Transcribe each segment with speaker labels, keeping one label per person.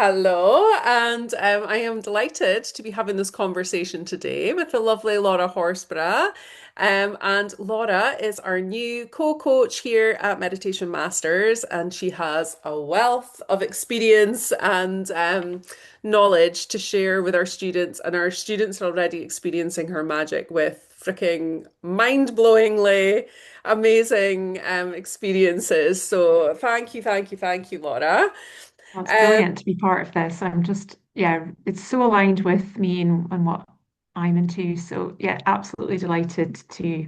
Speaker 1: Hello, and I am delighted to be having this conversation today with the lovely Laura Horsburgh. And Laura is our new co-coach here at Meditation Masters, and she has a wealth of experience and knowledge to share with our students, and our students are already experiencing her magic with freaking mind-blowingly amazing experiences. So thank you, Laura.
Speaker 2: Well, it's
Speaker 1: Um,
Speaker 2: brilliant to be part of this. I'm just, yeah, it's so aligned with me and what I'm into. So, yeah, absolutely delighted to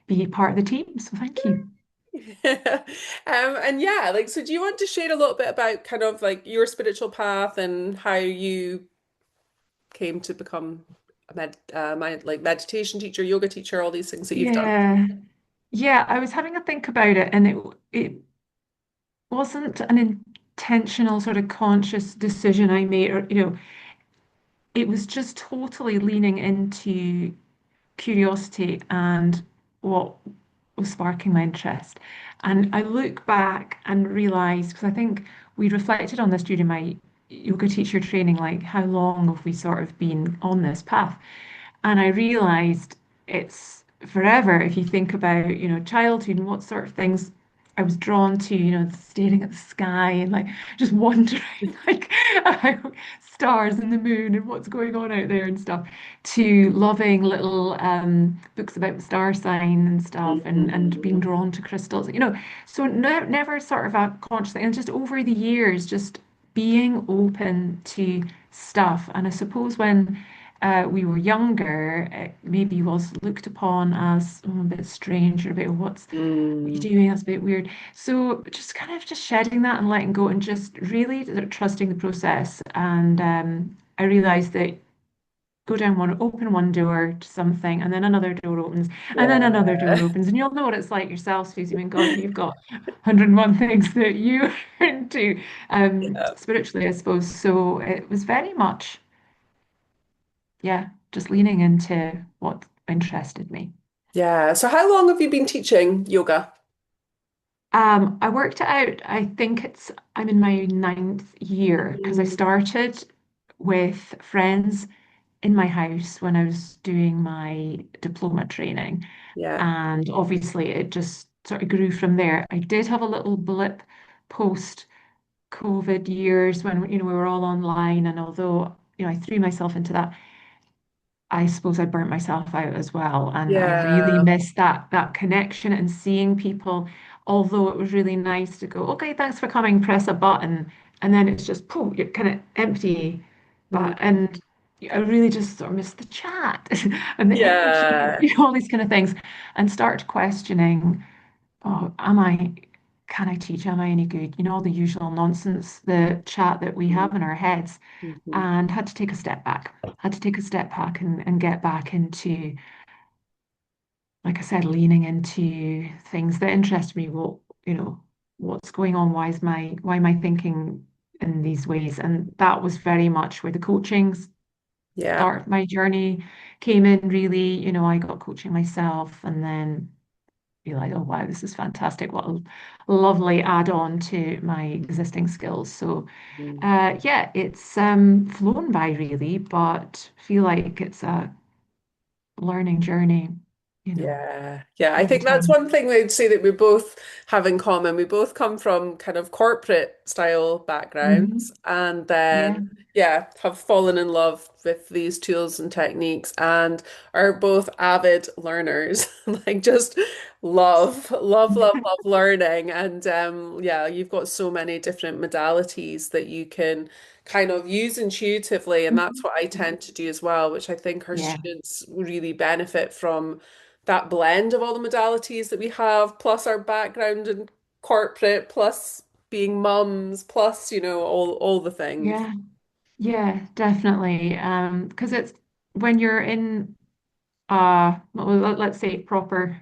Speaker 2: be part of the team. So, thank you.
Speaker 1: and yeah, like, so do you want to share a little bit about kind of like your spiritual path and how you came to become a like meditation teacher, yoga teacher, all these things that you've done?
Speaker 2: Yeah, yeah, I was having a think about it, and it wasn't an intentional sort of conscious decision I made, or it was just totally leaning into curiosity and what was sparking my interest. And I look back and realize, because I think we reflected on this during my yoga teacher training, like how long have we sort of been on this path? And I realized it's forever if you think about, childhood and what sort of things I was drawn to, staring at the sky and like just wondering like about stars and the moon and what's going on out there and stuff, to loving little books about the star sign and stuff and being
Speaker 1: Mhm.
Speaker 2: drawn to crystals, so never sort of a conscious thing. And just over the years, just being open to stuff. And I suppose when we were younger, it maybe was looked upon as a bit strange or a bit, what are you
Speaker 1: Mm.
Speaker 2: doing? That's a bit weird. So just kind of just shedding that and letting go and just really trusting the process. And I realized that go down one, open one door to something, and then another door opens, and then another door
Speaker 1: Yeah.
Speaker 2: opens, and you'll know what it's like yourself, Susie. I mean, God, you've got 101 things that you are into
Speaker 1: Yeah.
Speaker 2: spiritually, I suppose. So it was very much, yeah, just leaning into what interested me.
Speaker 1: Yeah. So how long have you been teaching yoga?
Speaker 2: I worked it out. I'm in my ninth year because I
Speaker 1: Mm.
Speaker 2: started with friends in my house when I was doing my diploma training.
Speaker 1: Yeah.
Speaker 2: And obviously it just sort of grew from there. I did have a little blip post COVID years when, we were all online. And although, I threw myself into that, I suppose I burnt myself out as well. And I really
Speaker 1: Yeah.
Speaker 2: missed that connection and seeing people, although it was really nice to go, okay, thanks for coming, press a button. And then it's just, poof, you're kind of empty.
Speaker 1: Mm.
Speaker 2: And I really just sort of missed the chat and the energy,
Speaker 1: Yeah.
Speaker 2: all these kind of things, and start questioning, oh, can I teach? Am I any good? All the usual nonsense, the chat that we have in our heads,
Speaker 1: Mhm.
Speaker 2: and had to take a step back, and get back into, like I said, leaning into things that interest me. What's going on? Why am I thinking in these ways? And that was very much where the coaching
Speaker 1: Yeah.
Speaker 2: start of my journey came in, really. I got coaching myself and then realized, oh wow, this is fantastic. What a lovely add-on to my existing skills. So
Speaker 1: Mm.
Speaker 2: yeah, it's flown by really, but feel like it's a learning journey,
Speaker 1: Yeah, yeah. I
Speaker 2: all the
Speaker 1: think that's
Speaker 2: time.
Speaker 1: one thing I'd say that we both have in common. We both come from kind of corporate style backgrounds,
Speaker 2: Hmm.
Speaker 1: and
Speaker 2: Yeah.
Speaker 1: then, yeah, have fallen in love with these tools and techniques, and are both avid learners. Like, just love learning. And yeah, you've got so many different modalities that you can kind of use intuitively, and that's
Speaker 2: Mhm.
Speaker 1: what I tend to do as well, which I think our
Speaker 2: Yeah.
Speaker 1: students really benefit from, that blend of all the modalities that we have, plus our background in corporate, plus being mums, plus, all the things.
Speaker 2: Yeah. Yeah, definitely. Because it's when you're in well, let's say proper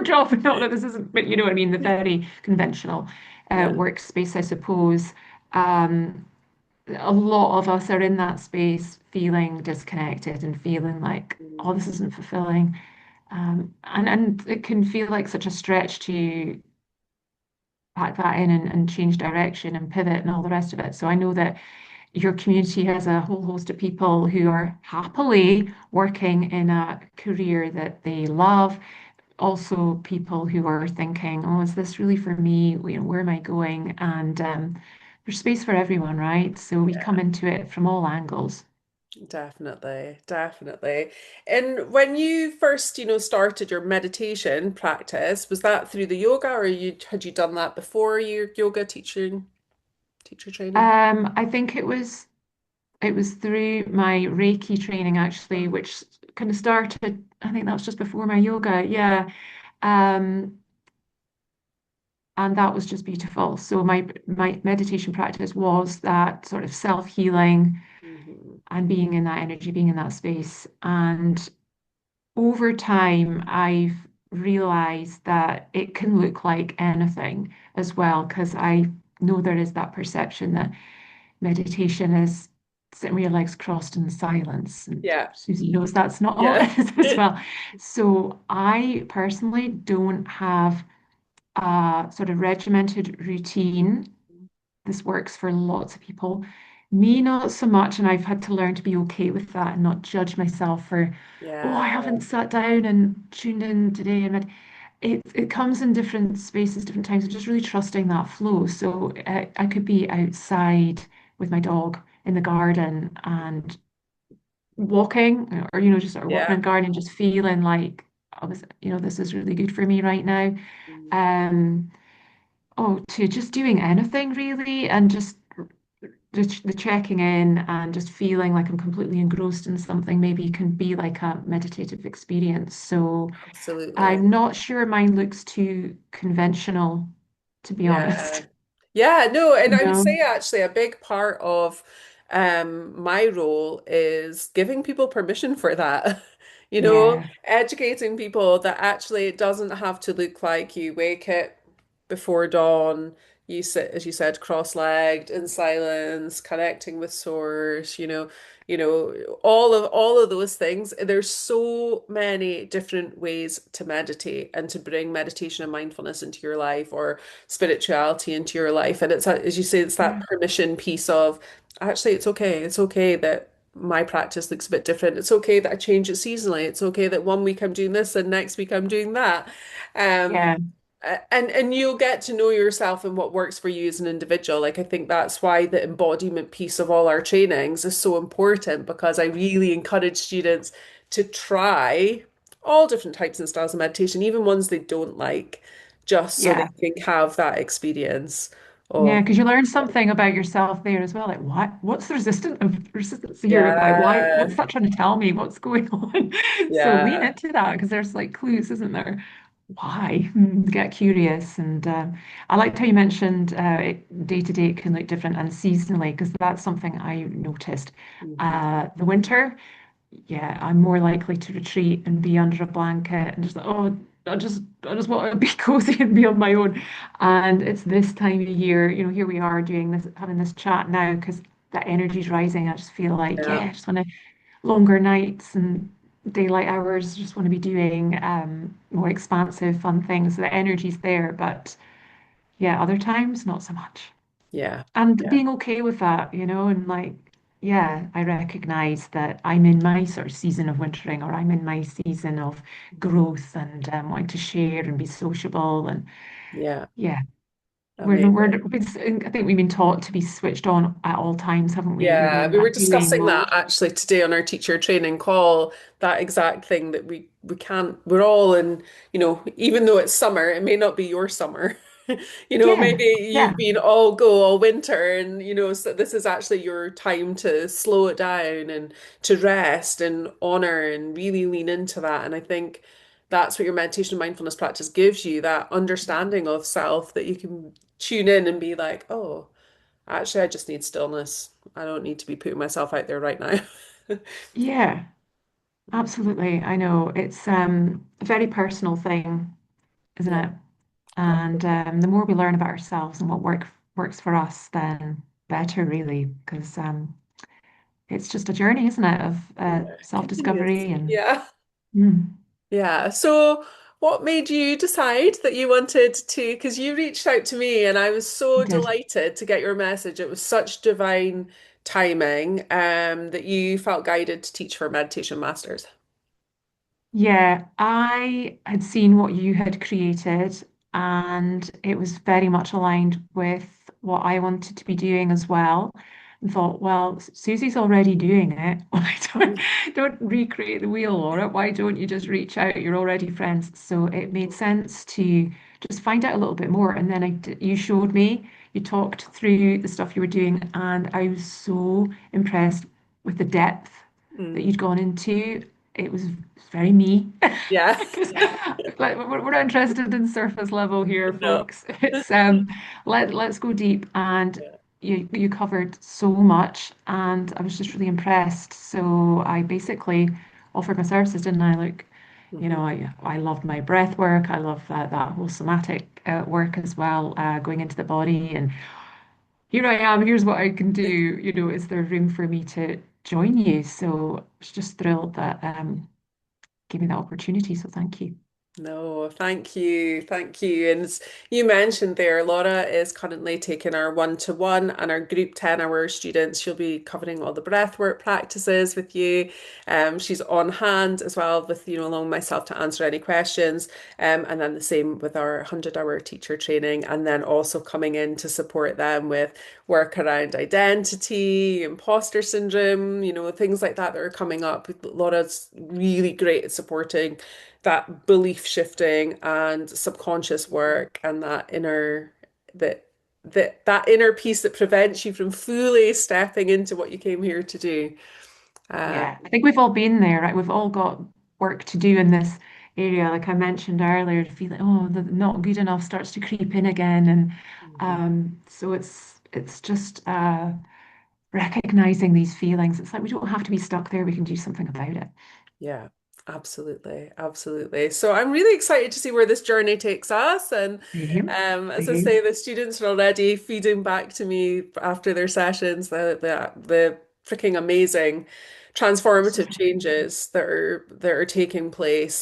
Speaker 2: job. Not that this isn't, but you know what I mean, the very conventional
Speaker 1: Yeah.
Speaker 2: workspace, I suppose. Um, a lot of us are in that space feeling disconnected and feeling like, oh, this isn't fulfilling. And it can feel like such a stretch to pack that in and change direction and pivot and all the rest of it. So I know that your community has a whole host of people who are happily working in a career that they love. Also, people who are thinking, "Oh, is this really for me? Where am I going?" And there's space for everyone, right? So we come
Speaker 1: Yeah,
Speaker 2: into it from all angles.
Speaker 1: definitely, definitely. And when you first, started your meditation practice, was that through the yoga, or had you done that before your yoga teacher training?
Speaker 2: I think it was through my Reiki training actually, which kind of started. I think that was just before my yoga, yeah. Um, and that was just beautiful. So my meditation practice was that sort of self-healing
Speaker 1: Hmm.
Speaker 2: and being in that energy, being in that space. And over time, I've realized that it can look like anything as well, because I know there is that perception that meditation is sitting with your legs crossed in silence. And
Speaker 1: Yeah,
Speaker 2: Susie knows that's not all
Speaker 1: yeah.
Speaker 2: it is as well. So I personally don't have a sort of regimented routine. This works for lots of people. Me, not so much. And I've had to learn to be okay with that and not judge myself for, oh,
Speaker 1: Yeah,
Speaker 2: I haven't sat down and tuned in today. And it comes in different spaces, different times. I'm just really trusting that flow. So I could be outside with my dog in the garden and walking, or just sort of walking
Speaker 1: yeah.
Speaker 2: in the garden, just feeling like this is really good for me right now. Um, oh, to just doing anything really, and just the checking in and just feeling like I'm completely engrossed in something maybe can be like a meditative experience. So
Speaker 1: Absolutely.
Speaker 2: I'm not sure mine looks too conventional, to be
Speaker 1: Yeah.
Speaker 2: honest.
Speaker 1: Yeah, no, and
Speaker 2: You
Speaker 1: I would
Speaker 2: know?
Speaker 1: say actually a big part of my role is giving people permission for that.
Speaker 2: Yeah,
Speaker 1: Educating people that actually it doesn't have to look like you wake it before dawn, you sit, as you said, cross-legged in silence, connecting with source, all of those things. There's so many different ways to meditate and to bring meditation and mindfulness into your life or spirituality into your life. And as you say, it's that
Speaker 2: yeah,
Speaker 1: permission piece of actually it's okay. It's okay that my practice looks a bit different. It's okay that I change it seasonally. It's okay that one week I'm doing this and next week I'm doing that. Um,
Speaker 2: yeah,
Speaker 1: and you'll get to know yourself and what works for you as an individual. Like I think that's why the embodiment piece of all our trainings is so important because I really encourage students to try all different types and styles of meditation, even ones they don't like, just so they
Speaker 2: yeah.
Speaker 1: can have that experience
Speaker 2: Yeah,
Speaker 1: of
Speaker 2: because you learn something about yourself there as well. Like, what's the resistance here about? What's
Speaker 1: yeah,
Speaker 2: that trying to tell me? What's going on? So lean
Speaker 1: yeah,
Speaker 2: into that because there's like clues, isn't there? Why? Get curious. And I liked how you mentioned day to day it can look different and seasonally, because that's something I noticed.
Speaker 1: mhm,
Speaker 2: The winter, yeah, I'm more likely to retreat and be under a blanket and just like, oh, I just want to be cozy and be on my own. And it's this time of year, here we are doing this, having this chat now because that energy's rising. I just feel like,
Speaker 1: yeah,
Speaker 2: yeah, I just want to longer nights and daylight hours, just want to be doing more expansive, fun things. The energy's there, but yeah, other times, not so much.
Speaker 1: yeah,
Speaker 2: And
Speaker 1: yeah,
Speaker 2: being okay with that, and like, yeah, I recognize that I'm in my sort of season of wintering, or I'm in my season of growth and wanting to share and be sociable. And
Speaker 1: yeah.
Speaker 2: yeah,
Speaker 1: Amazing.
Speaker 2: I think we've been taught to be switched on at all times, haven't we?
Speaker 1: Yeah,
Speaker 2: In
Speaker 1: we
Speaker 2: a
Speaker 1: were
Speaker 2: doing
Speaker 1: discussing that
Speaker 2: mode.
Speaker 1: actually today on our teacher training call, that exact thing that we can't, we're all in, even though it's summer, it may not be your summer.
Speaker 2: Yeah,
Speaker 1: Maybe
Speaker 2: yeah,
Speaker 1: you've been all go all winter and so this is actually your time to slow it down and to rest and honor and really lean into that. And I think that's what your meditation and mindfulness practice gives you, that understanding of self that you can tune in and be like, oh. Actually, I just need stillness. I don't need to be putting myself out there right now.
Speaker 2: yeah. Absolutely. I know it's a very personal thing, isn't
Speaker 1: Yeah,
Speaker 2: it? And
Speaker 1: absolutely.
Speaker 2: the more we learn about ourselves and what works for us, then better, really, because it's just a journey, isn't it, of
Speaker 1: Yeah, continuous.
Speaker 2: self-discovery and
Speaker 1: Yeah.
Speaker 2: mm,
Speaker 1: Yeah. So What made you decide that you wanted to? Because you reached out to me and I was
Speaker 2: I
Speaker 1: so
Speaker 2: did.
Speaker 1: delighted to get your message. It was such divine timing, that you felt guided to teach for Meditation Masters.
Speaker 2: Yeah, I had seen what you had created, and it was very much aligned with what I wanted to be doing as well. And thought, well, Susie's already doing it. Why don't recreate the wheel, Laura? Why don't you just reach out? You're already friends. So it made sense to just find out a little bit more. And then you showed me, you talked through the stuff you were doing, and I was so impressed with the depth that
Speaker 1: Mm.
Speaker 2: you'd gone into. It was very me
Speaker 1: Yeah.
Speaker 2: because like we're not interested in surface level here,
Speaker 1: No.
Speaker 2: folks. It's let's go deep, and
Speaker 1: Yeah.
Speaker 2: you covered so much, and I was just really impressed. So I basically offered my services, didn't I? Like,
Speaker 1: Hmm.
Speaker 2: I loved my breath work. I love that whole somatic work as well, going into the body. And here I am. Here's what I can do. Is there room for me to join you? So I was just thrilled that gave me that opportunity. So thank you.
Speaker 1: No, thank you. Thank you. And as you mentioned there, Laura is currently taking our one-to-one and our group 10-hour students. She'll be covering all the breathwork practices with you. She's on hand as well with, along myself to answer any questions. And then the same with our 100-hour teacher training. And then also coming in to support them with work around identity, imposter syndrome, things like that are coming up. Laura's really great at supporting that belief shifting and subconscious work and that that inner peace that prevents you from fully stepping into what you came here to do. Uh,
Speaker 2: Yeah, I think we've all been there, right? We've all got work to do in this area. Like I mentioned earlier, to feel like, oh, the not good enough starts to creep in again. And
Speaker 1: mhm.
Speaker 2: so it's just recognizing these feelings. It's like we don't have to be stuck there. We can do something about it.
Speaker 1: Yeah, absolutely, absolutely. So I'm really excited to see where this journey takes us. And
Speaker 2: Same,
Speaker 1: as I say,
Speaker 2: same.
Speaker 1: the students are already feeding back to me after their sessions the freaking amazing
Speaker 2: So
Speaker 1: transformative changes that are taking place.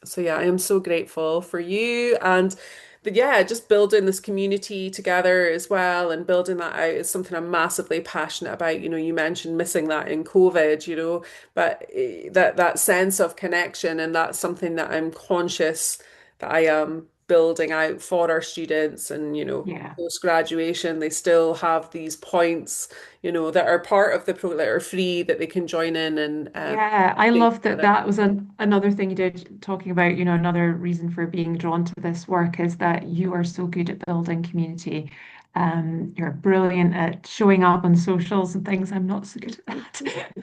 Speaker 1: So yeah, I am so grateful for you and. But yeah, just building this community together as well and building that out is something I'm massively passionate about. You mentioned missing that in COVID, but that sense of connection and that's something that I'm conscious that I am building out for our students and
Speaker 2: yeah.
Speaker 1: post graduation they still have these points that are part of the program that are free that they can join in and
Speaker 2: Yeah, I
Speaker 1: things
Speaker 2: love that
Speaker 1: like
Speaker 2: that was another thing you did talking about, another reason for being drawn to this work is that you are so good at building community. You're brilliant at showing up on socials and things. I'm not so good at that.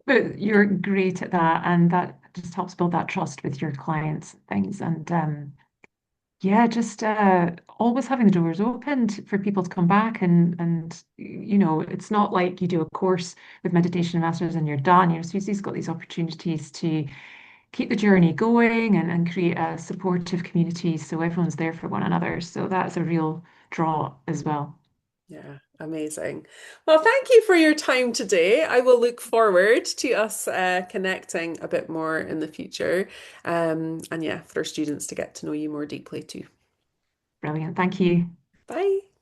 Speaker 2: But you're great at that, and that just helps build that trust with your clients and things. And yeah, just always having the doors open for people to come back and it's not like you do a course with meditation masters and you're done. Susie's got these opportunities to keep the journey going and create a supportive community so everyone's there for one another. So that's a real draw as well.
Speaker 1: Yeah, amazing. Well, thank you for your time today. I will look forward to us connecting a bit more in the future. And yeah, for our students to get to know you more deeply too.
Speaker 2: Brilliant. Thank you.
Speaker 1: Bye.